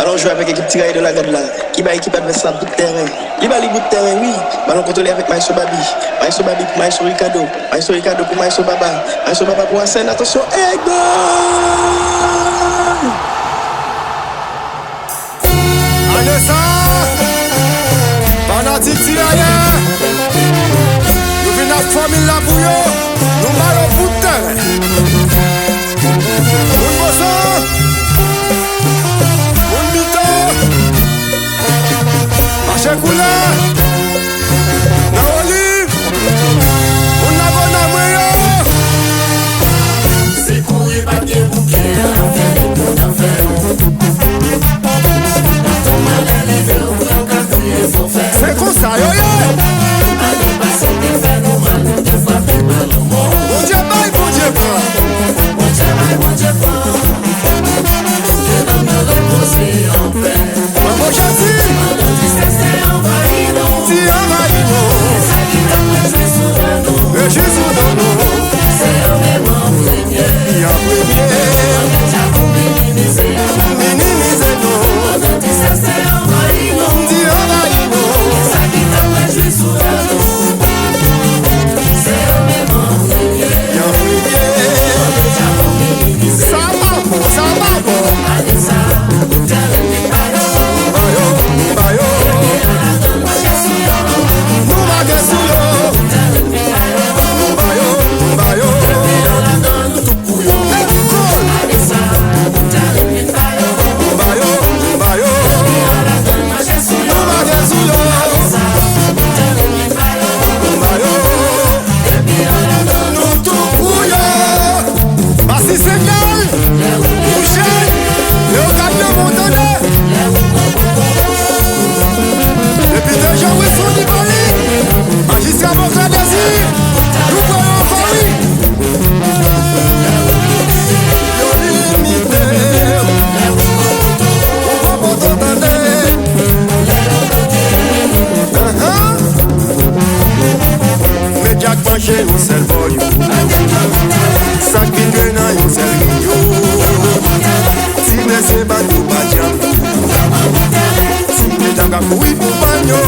Ballon joué avec l'équipe tirée de la garde là. Qui va équipe adversaire bout de terrain. Il va les bout de terrain, oui. Ballon contrôlé avec Maïso Babi. Maïso Babi pour Maïso Ricardo. Maïso Ricardo pour Maïso Baba. Maïso Baba pour Hassan. Attention, et goal! Allez ça! Fanatique tirailleur! Nous venons la famille la bouillon! Nous allons bout de terrain! Un bosson! Un bito! Marché couleur! La olive! Un abonnement moyen! C'est courir papier bouquet, l'enfer et tout d'enfer. C'est comme ça, yo yo! Allez passer des phénomènes, des fois fait mal au monde. Bon Dieu baille, bon Dieu prend! Mon Dieu baille, mon Dieu prend. Que l'on me repose en paix. Maman Chati! Pendant tristesse et envahissement. Si envahissement! Et ça qui t'a joué sous nous. Le Jésus dans nous! C'est un même en premier. Il y a premier! On est déjà pour minimiser. Minimisez-nous! Pendant tristesse et envahissement. Si envahissement! Et ça qui t'a joué sous nous. C'est un même en premier. Il y a premier! On est déjà pour minimiser. Ça va bon, ça va bon! Allez ça, tell me bayo. Bayo, bayo! Nous bagues sous l'eau! Nous bayo, bayo! Tout bouillon! École! Bayo, bayo! Nous bagues sous l'eau! Bayo! Nous tout bouillon! Massi Segal! Boucher! Léocade de Montané! Depuis déjà où est son Nibali? Magistrat Moka Désir! Nous voyons encore oui! Yo limité! On va pas t'entendre! Médiac penché au cerveau you. Sac pingue dans yon cerveau you. Si blessé bat ou pas jam. Si médiac a couru pour bagno.